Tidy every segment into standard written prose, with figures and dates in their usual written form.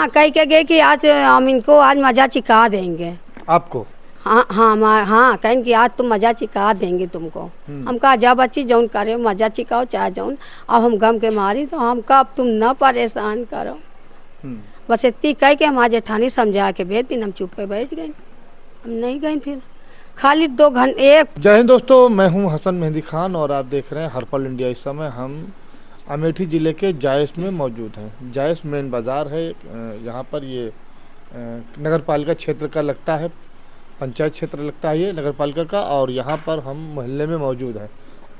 हाँ कह के गए कि आज हम इनको आज मज़ा चिका देंगे आपको? हाँ हाँ हाँ कहें कि आज तुम मज़ा चिका देंगे तुमको। हम कहा जा बच्ची जौन करे मज़ा चिकाओ चाहे जौन, अब हम गम के मारी तो हम कहा अब तुम न परेशान करो। बस इतनी कह के हमारे जेठानी समझा के भेज दिन, हम चुप पे बैठ गए, हम नहीं गए फिर खाली 2 घंटे एक। जय हिंद दोस्तों, मैं हूं हसन मेहंदी खान और आप देख रहे हैं हर्पल इंडिया। इस समय हम अमेठी ज़िले के जायस में मौजूद हैं। जायस मेन बाज़ार है, यहाँ पर ये नगर पालिका क्षेत्र का लगता है, पंचायत क्षेत्र लगता है ये नगर पालिका का। और यहाँ पर हम मोहल्ले में मौजूद हैं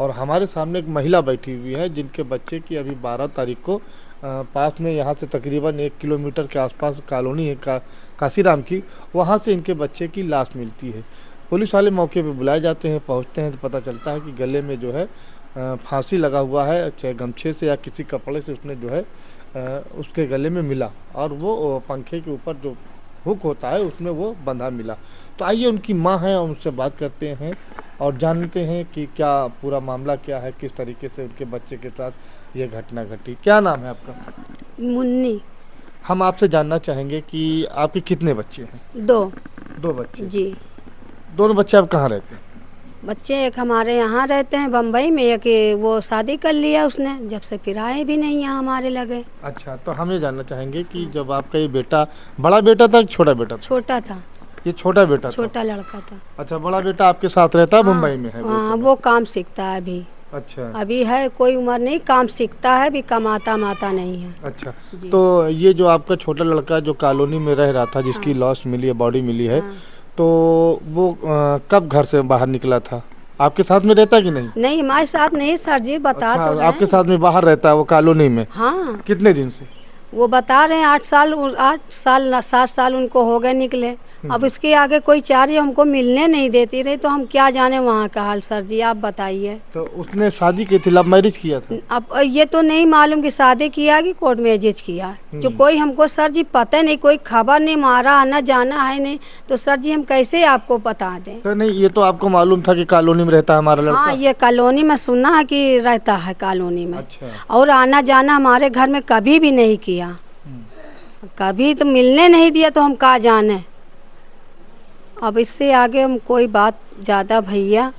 और हमारे सामने एक महिला बैठी हुई है जिनके बच्चे की अभी 12 तारीख को पास में यहाँ से तकरीबन 1 किलोमीटर के आसपास कॉलोनी है काशीराम की, वहाँ से इनके बच्चे की लाश मिलती है। पुलिस वाले मौके पे बुलाए जाते हैं, पहुँचते हैं तो पता चलता है कि गले में जो है फांसी लगा हुआ है, चाहे गमछे से या किसी कपड़े से उसने जो है उसके गले में मिला और वो पंखे के ऊपर जो हुक होता है उसमें वो बंधा मिला। तो आइए उनकी माँ है और उनसे बात करते हैं और जानते हैं कि क्या पूरा मामला क्या है, किस तरीके से उनके बच्चे के साथ ये घटना घटी। क्या नाम है आपका? मुन्नी। हम आपसे जानना चाहेंगे कि आपके कितने बच्चे हैं? 2 बच्चे जी। दोनों बच्चे आप कहाँ रहते हैं? बच्चे एक हमारे यहाँ रहते हैं बम्बई में, एक वो शादी कर लिया उसने, जब से फिर आए भी नहीं यहाँ हमारे लगे। अच्छा, तो हम ये जानना चाहेंगे कि जब आपका ये बेटा, बड़ा बेटा था छोटा बेटा था? छोटा था। ये छोटा बेटा था? छोटा लड़का था। अच्छा, बड़ा बेटा आपके साथ रहता है? मुंबई में है? हाँ वो काम सीखता है अभी। अच्छा, अभी है कोई उम्र नहीं, काम सीखता है, भी कमाता माता नहीं है। अच्छा। तो ये जो आपका छोटा लड़का जो कॉलोनी में रह रहा था, जिसकी लाश मिली है, बॉडी मिली है, तो वो कब घर से बाहर निकला था? आपके साथ में रहता कि नहीं? नहीं हमारे साथ नहीं सर जी, बता अच्छा, तो रहे आपके साथ में बाहर रहता है वो कॉलोनी में? हाँ कितने दिन से? वो बता रहे हैं 8 साल 7 साल उनको हो गए निकले। अब उसके आगे कोई चार्ज हमको मिलने नहीं देती रही, तो हम क्या जाने वहाँ का हाल। सर जी आप बताइए। तो उसने शादी की थी, लव मैरिज किया था? अब ये तो नहीं मालूम कि शादी किया कि कोर्ट मैरिज किया, जो कोई हमको सर जी पता नहीं, कोई खबर नहीं, मारा आना जाना है नहीं, तो सर जी हम कैसे आपको बता दें। तो नहीं, ये तो आपको मालूम था कि कॉलोनी में रहता है हमारा लड़का? हाँ ये कॉलोनी में सुना है कि रहता है कॉलोनी में। अच्छा। और आना जाना हमारे घर में कभी भी नहीं किया, कभी तो मिलने नहीं दिया, तो हम कहाँ जाने। अब इससे आगे हम कोई बात ज़्यादा भैया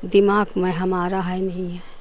दिमाग में हमारा है नहीं है।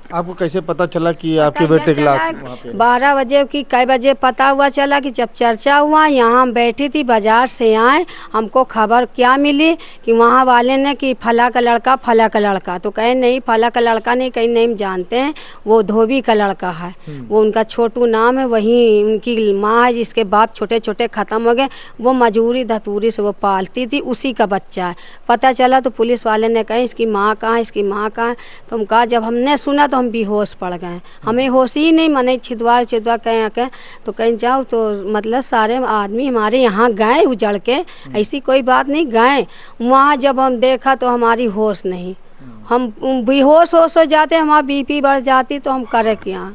आपको कैसे पता चला कि आपके बेटे की लाश वहाँ पे? 12 बजे की कई बजे पता हुआ चला कि जब चर्चा हुआ, यहाँ हम बैठी थी, बाजार से आए, हमको खबर क्या मिली कि वहाँ वाले ने कि फला का लड़का, तो कहे नहीं फला का लड़का नहीं, कहीं नहीं हम जानते हैं, वो धोबी का लड़का है, वो उनका छोटू नाम है, वहीं उनकी माँ है जिसके बाप छोटे छोटे ख़त्म हो गए, वो मजूरी धतूरी से वो पालती थी, उसी का बच्चा है। पता चला तो पुलिस वाले ने कहा इसकी माँ कहाँ है, इसकी माँ कहाँ है, तो हम कहा, जब हमने सुना तो हम बेहोश पड़ गए, हमें होश ही नहीं, मने छिदवा कहें तो कहीं जाओ, तो मतलब सारे आदमी हमारे यहाँ गए उजड़ के, ऐसी कोई बात नहीं, गए वहाँ जब हम देखा तो हमारी होश नहीं, हम बेहोश हो जाते, हमारा बीपी बढ़ जाती, तो हम करे क्या।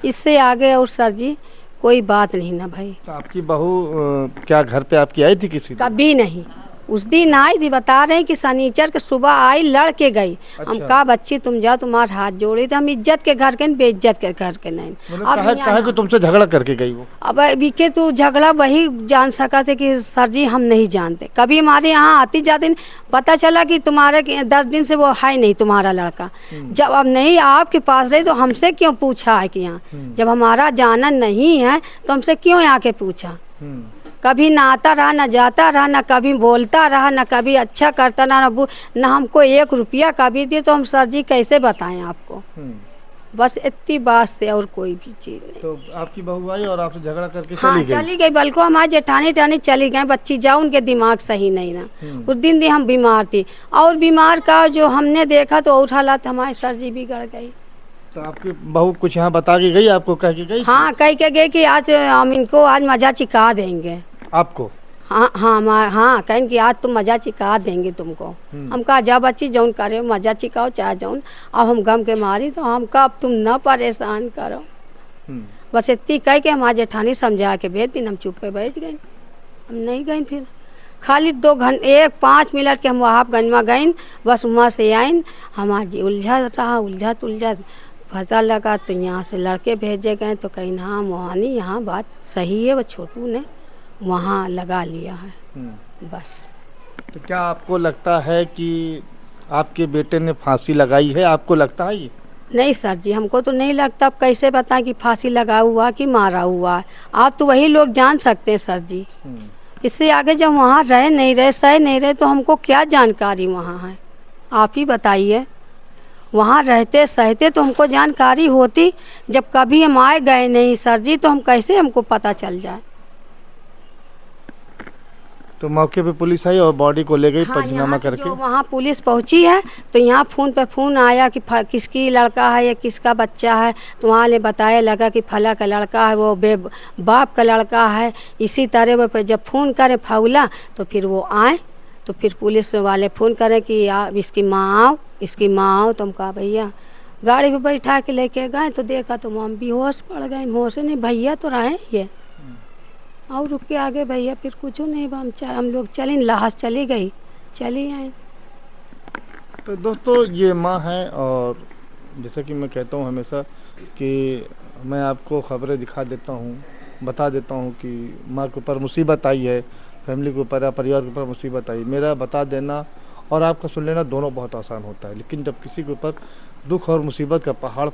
इससे आगे और सर जी कोई बात नहीं ना भाई। तो आपकी बहू क्या घर पे आपकी आई थी किसी दिन? कभी नहीं, उस दिन आई थी, बता रहे हैं कि शनिचर के सुबह आई, लड़ के गई। अच्छा। हम कहा बच्ची तुम जाओ, तुम्हारे हाथ जोड़ी थे, हम इज्जत के घर के बेइज्जत के घर के नहीं। मतलब कहा कि तुमसे झगड़ा करके गई वो? अब विके तू झगड़ा वही जान सका थे कि सर जी हम नहीं जानते, कभी हमारे यहाँ आती जाती नहीं, पता चला कि तुम्हारे 10 दिन से वो है नहीं तुम्हारा लड़का। जब अब नहीं आपके पास रही तो हमसे क्यों पूछा है कि यहाँ, जब हमारा जाना नहीं है तो हमसे क्यों आके पूछा। कभी ना आता रहा, ना जाता रहा, ना कभी बोलता रहा, ना कभी अच्छा करता, ना हमको 1 रुपया कभी दिए, तो हम सर जी कैसे बताएं आपको। बस इतनी बात से और कोई भी चीज़ नहीं। तो आपकी बहू आई और आपसे झगड़ा करके हाँ चली गई, बल्कि हमारे जेठानी चली गए, बच्ची जाओ उनके दिमाग सही नहीं ना। उस दिन हम बीमार थी, और बीमार का जो हमने देखा तो और हालात हमारे सर जी बिगड़ गई। तो आपकी बहू कुछ यहाँ बता के गई, आपको कह के गई? हाँ कह के गई कि आज हम इनको आज मज़ा चिका देंगे। आपको? हाँ कहें कि आज तुम मज़ा चिका देंगे तुमको। हम कहा जा बच्ची जौन करे मज़ा चिकाओ चाहे जौन, अब हम गम के मारी तो हम कहा अब तुम न परेशान करो। बस इतनी कह के हमारे जेठानी समझा के भेज दिन, हम चुप पे बैठ गए, हम नहीं गए फिर खाली 2 घंटे एक 5 मिनट के हम वहाँ गंजमा गए, बस वहाँ से आइन हमारा जी उलझा रहा, उलझत पता लगा तो यहाँ से लड़के भेजे गए तो कहीं हाँ मोहानी यहाँ बात सही है, वो छोटू ने वहाँ लगा लिया है बस। तो क्या आपको लगता है कि आपके बेटे ने फांसी लगाई है, आपको लगता है ये? नहीं सर जी, हमको तो नहीं लगता। अब कैसे बताएं कि फांसी लगा हुआ कि मारा हुआ है, आप तो वही लोग जान सकते हैं सर जी। इससे आगे जब वहाँ रहे नहीं रहे, सह नहीं रहे, तो हमको क्या जानकारी वहाँ है, आप ही बताइए। वहाँ रहते सहते तो हमको जानकारी होती, जब कभी हम आए गए नहीं सर जी, तो हम कैसे हमको पता चल जाए। तो मौके पे पुलिस आई और बॉडी को ले गई हाँ, पंचनामा यहाँ से करके? जो वहाँ पुलिस पहुँची है तो यहाँ फ़ोन पे फ़ोन आया कि किसकी लड़का है या किसका बच्चा है, तो वहाँ ने बताया लगा कि फला का लड़का है, वो बाप का लड़का है। इसी तरह वो जब फ़ोन करे फाउला तो फिर वो आए, तो फिर पुलिस वाले फ़ोन करें कि आप इसकी माँ आओ, इसकी माँ आओ। तो हम कहा भैया, गाड़ी पे बैठा के लेके गए तो देखा तो हम बेहोश पड़ गए। होश नहीं भैया तो रहे ये, और रुक के आगे भैया फिर कुछ नहीं, हम लोग चले, लाश चली गई, चली आए। तो दोस्तों ये माँ है, और जैसा कि मैं कहता हूँ हमेशा कि मैं आपको खबरें दिखा देता हूँ, बता देता हूँ कि माँ के ऊपर मुसीबत आई है, फैमिली के ऊपर या परिवार के ऊपर मुसीबत आई। मेरा बता देना और आपका सुन लेना दोनों बहुत आसान होता है, लेकिन जब किसी के ऊपर दुख और मुसीबत का पहाड़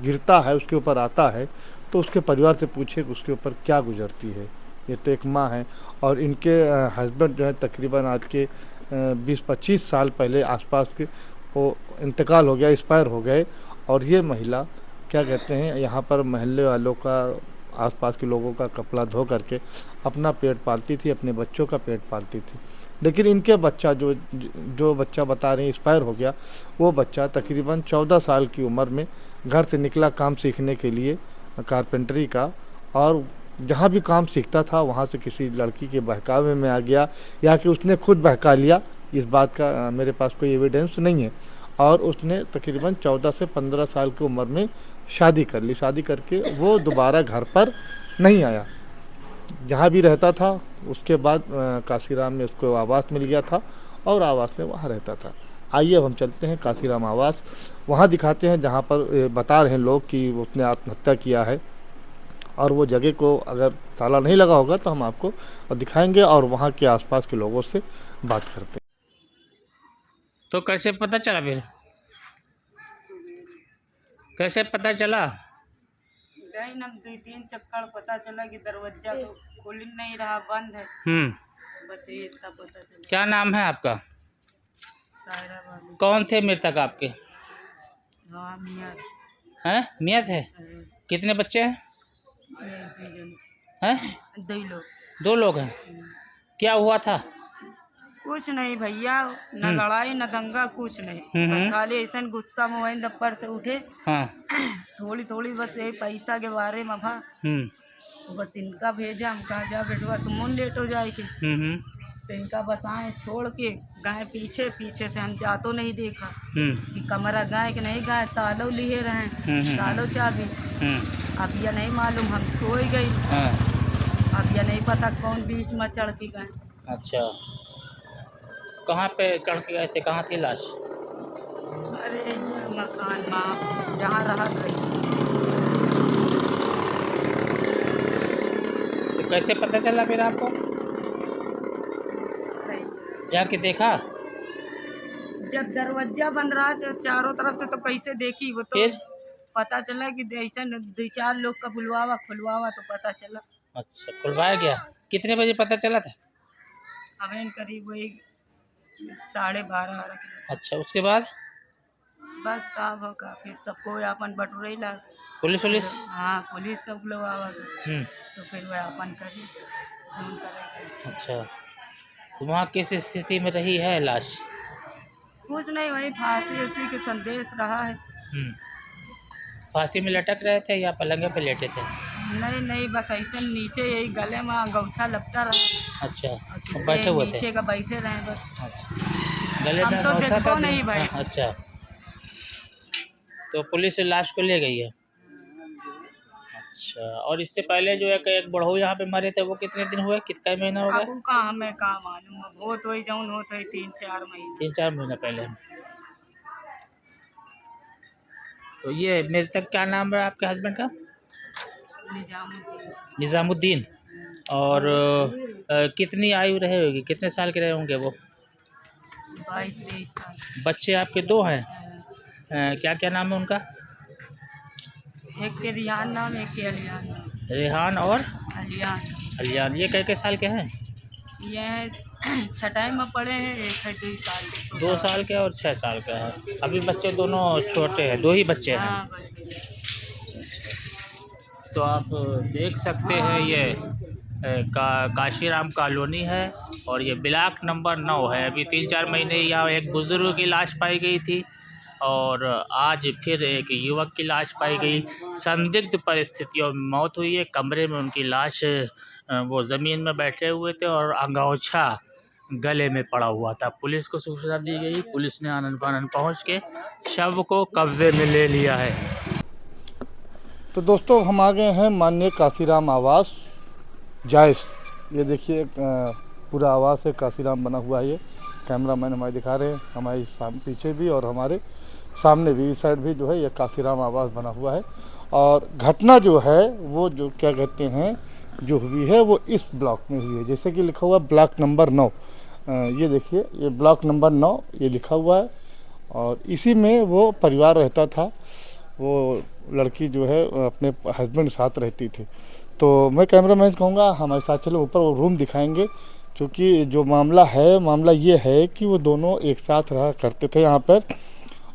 गिरता है, उसके ऊपर आता है, तो उसके परिवार से पूछे कि उसके ऊपर क्या गुजरती है। ये तो एक माँ है, और इनके हस्बैंड जो है तकरीबन आज के 20-25 साल पहले आसपास के वो इंतकाल हो गया, एक्सपायर हो गए। और ये महिला क्या कहते हैं, यहाँ पर मोहल्ले वालों का, आसपास के लोगों का कपड़ा धो करके अपना पेट पालती थी, अपने बच्चों का पेट पालती थी। लेकिन इनके बच्चा जो बच्चा बता रहे हैं एक्सपायर हो गया, वो बच्चा तकरीबन 14 साल की उम्र में घर से निकला काम सीखने के लिए कारपेंटरी का, और जहाँ भी काम सीखता था वहाँ से किसी लड़की के बहकावे में आ गया, या कि उसने खुद बहका लिया, इस बात का मेरे पास कोई एविडेंस नहीं है। और उसने तकरीबन 14 से 15 साल की उम्र में शादी कर ली। शादी करके वो दोबारा घर पर नहीं आया, जहाँ भी रहता था उसके बाद काशीराम में उसको आवास मिल गया था, और आवास में वहाँ रहता था। आइए अब हम चलते हैं काशीराम आवास, वहाँ दिखाते हैं जहाँ पर बता रहे हैं लोग कि उसने आत्महत्या किया है। और वो जगह को अगर ताला नहीं लगा होगा तो हम आपको दिखाएंगे, और वहाँ के आसपास के लोगों से बात करते हैं। तो कैसे पता चला फिर, कैसे पता चला? गए ना 2-3 चक्कर, पता चला कि दरवाजा तो खुल नहीं रहा, बंद है। बस ये इतना पता चला। क्या नाम है आपका? सायरा वाली। कौन थे मृतक आपके? हाँ मियाँ हैं, मियाँ थे? कितने बच्चे हैं? हैं? 2 लोग। 2 लोग हैं। क्या हुआ था? कुछ नहीं भैया, न लड़ाई न दंगा, कुछ नहीं। बस खाली ऐसा गुस्सा में वही दफ्तर से उठे। हाँ। थोड़ी थोड़ी बस यही पैसा के बारे में था, तो बस इनका भेजा। हम कहा जा बेटवा तुम मुन लेट हो जाएगी। तो इनका बस आए छोड़ के गाय पीछे पीछे से हम जातो नहीं देखा कि कमरा गाय के नहीं, गाय तालो लिए रहे, तालो चाबी। अब यह नहीं मालूम, हम सोई गई। अब यह नहीं पता कौन बीच में चढ़ के गए। अच्छा, कहाँ पे चढ़ के गए थे? कहाँ थी लाश? अरे ये मकान में जहाँ रहा रही। तो कैसे पता चला फिर आपको? जाके देखा? जब दरवाजा बंद रहा तो चारों तरफ से तो कैसे देखी, वो तो फिर? पता चला कि ऐसा 2-4 लोग का खुलवावा तो पता चला। अच्छा, खुलवाया गया। कितने बजे पता चला था? हमें करीब वही 12:30 अच्छा, उसके बाद? बस तब होगा फिर सबको अपन बटोरे ला। पुलिस? हाँ पुलिस का बुलवावा तो फिर वह अपन करी फोन करेंगे। अच्छा, तो वहाँ किस स्थिति में रही है लाश? कुछ नहीं, वही फांसी उसी के संदेश रहा है। फांसी में लटक रहे थे या पलंगे पे लेटे थे? नहीं बस ऐसे नीचे यही गले में गौछा लपटा रहा। अच्छा, और बैठे हुए थे? नीचे का बैठे रहे बस। अच्छा, गले में हम तो गौछा देखो था? नहीं भाई। अच्छा, तो पुलिस लाश को ले गई है। अच्छा, और इससे पहले जो एक बड़हू यहाँ पे मरे थे, वो कितने दिन हुए, कितना महीना हो गया? अब कहाँ हमें कहाँ मालूम, बहुत वही जौन होता है 3-4 महीने। 3-4 महीना पहले। तो ये मृतक क्या नाम है आपके हस्बैंड का? निजामुद्दीन। निज़ामुद्दीन। और कितनी आयु रहे होगी, कितने साल के रहे होंगे वो? 22-23 साल। बच्चे आपके 2 हैं? क्या क्या नाम है उनका? एक के रिहान नाम, एक के अलियान नाम। रेहान और अलियान। अलियान। ये कै साल के हैं? ये हैं छठाई में पढ़े हैं, एक है 2 साल के। 2 साल के और 6 साल का है। अभी बच्चे दोनों छोटे हैं, 2 ही बच्चे हैं। हाँ बस। तो आप देख सकते हैं ये काशीराम कॉलोनी है और ये ब्लॉक नंबर 9 है। अभी 3-4 महीने यहाँ एक बुज़ुर्ग की लाश पाई गई थी और आज फिर एक युवक की लाश पाई गई। संदिग्ध परिस्थितियों में मौत हुई है। कमरे में उनकी लाश वो ज़मीन में बैठे हुए थे और अंगोछा गले में पड़ा हुआ था। पुलिस को सूचना दी गई। पुलिस ने आनन फानन पहुँच के शव को कब्जे में ले लिया है। तो दोस्तों हम आ गए हैं माननीय काशीराम आवास जायस। ये देखिए पूरा आवास है, काशीराम बना हुआ है। ये कैमरामैन हमारे दिखा रहे हैं, हमारे पीछे भी और हमारे सामने भी, इस साइड भी जो है ये काशीराम आवास बना हुआ है। और घटना जो है वो जो क्या कहते हैं जो हुई है वो इस ब्लॉक में हुई है। जैसे कि लिखा हुआ ब्लॉक नंबर 9, ये देखिए ये ब्लॉक नंबर 9 ये लिखा हुआ है और इसी में वो परिवार रहता था। वो लड़की जो है अपने हस्बैंड साथ रहती थी। तो मैं कैमरामैन कहूँगा हमारे साथ चलो, ऊपर वो रूम दिखाएंगे। क्योंकि जो मामला ये है कि वो दोनों एक साथ रहा करते थे यहाँ पर।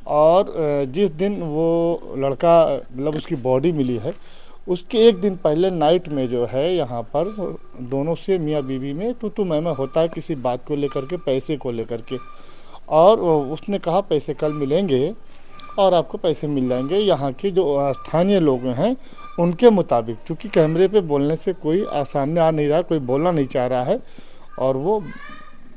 और जिस दिन वो लड़का मतलब उसकी बॉडी मिली है उसके एक दिन पहले नाइट में जो है यहाँ पर दोनों से मियाँ बीवी में तू मैं होता है किसी बात को लेकर के, पैसे को लेकर के। और उसने कहा पैसे कल मिलेंगे और आपको पैसे मिल जाएंगे। यहाँ के जो स्थानीय लोग हैं उनके मुताबिक, क्योंकि कैमरे पे बोलने से कोई सामने आ नहीं रहा, कोई बोलना नहीं चाह रहा है और वो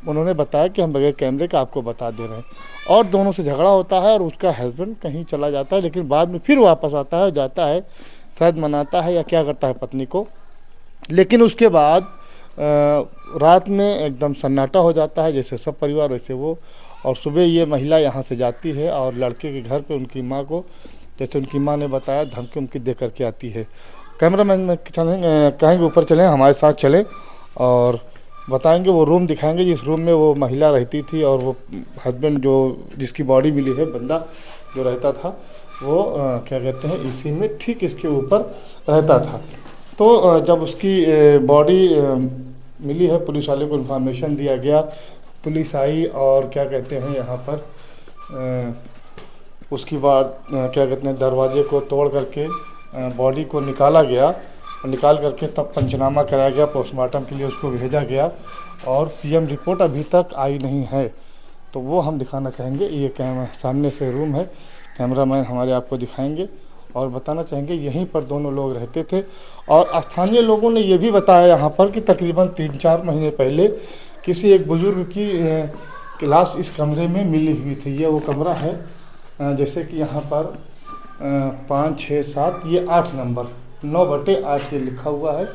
उन्होंने बताया कि हम बगैर कैमरे का आपको बता दे रहे हैं। और दोनों से झगड़ा होता है और उसका हस्बैंड कहीं चला जाता है, लेकिन बाद में फिर वापस आता है, जाता है, शायद मनाता है या क्या करता है पत्नी को। लेकिन उसके बाद रात में एकदम सन्नाटा हो जाता है, जैसे सब परिवार वैसे वो। और सुबह ये महिला यहाँ से जाती है और लड़के के घर पे उनकी माँ को, जैसे उनकी माँ ने बताया, धमकी उमकी दे करके आती है। कैमरामैन में कहेंगे ऊपर चलें, हमारे साथ चलें और बताएंगे, वो रूम दिखाएंगे जिस रूम में वो महिला रहती थी और वो हस्बैंड जो जिसकी बॉडी मिली है, बंदा जो रहता था वो क्या कहते हैं इसी में ठीक इसके ऊपर रहता था। तो जब उसकी बॉडी मिली है, पुलिस वाले को इन्फॉर्मेशन दिया गया, पुलिस आई और क्या कहते हैं यहाँ पर उसके बाद क्या कहते हैं दरवाजे को तोड़ करके बॉडी को निकाला गया। निकाल करके तब पंचनामा कराया गया, पोस्टमार्टम के लिए उसको भेजा गया और पीएम रिपोर्ट अभी तक आई नहीं है। तो वो हम दिखाना चाहेंगे। ये सामने से रूम है, कैमरामैन हमारे आपको दिखाएंगे और बताना चाहेंगे यहीं पर दोनों लोग रहते थे। और स्थानीय लोगों ने ये भी बताया यहाँ पर कि तकरीबन 3-4 महीने पहले किसी एक बुज़ुर्ग की लाश इस कमरे में मिली हुई थी। ये वो कमरा है, जैसे कि यहाँ पर 5, 6, 7, ये 8 नंबर 9/8 ये लिखा हुआ है।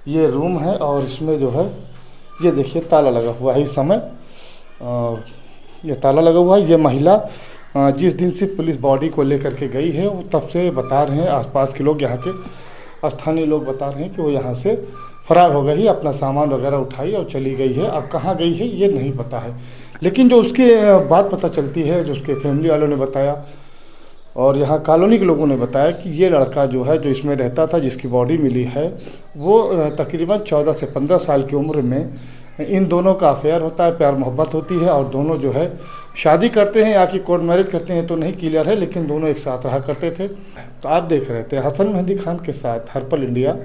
ये रूम है और इसमें जो है ये देखिए ताला लगा हुआ है इस समय, और ये ताला लगा हुआ है। ये महिला जिस दिन से पुलिस बॉडी को लेकर के गई है वो तब से बता रहे हैं, आसपास के लोग, यहाँ के स्थानीय लोग बता रहे हैं कि वो यहाँ से फरार हो गई, अपना सामान वगैरह उठाई और चली गई है। अब कहाँ गई है ये नहीं पता है, लेकिन जो उसके बात पता चलती है, जो उसके फैमिली वालों ने बताया और यहाँ कॉलोनी के लोगों ने बताया कि ये लड़का जो है जो इसमें रहता था, जिसकी बॉडी मिली है, वो तकरीबन 14 से 15 साल की उम्र में इन दोनों का अफेयर होता है, प्यार मोहब्बत होती है और दोनों जो है शादी करते हैं या कि कोर्ट मैरिज करते हैं तो नहीं क्लियर है, लेकिन दोनों एक साथ रहा करते थे। तो आप देख रहे थे हसन मेहंदी खान के साथ हर्पल इंडिया।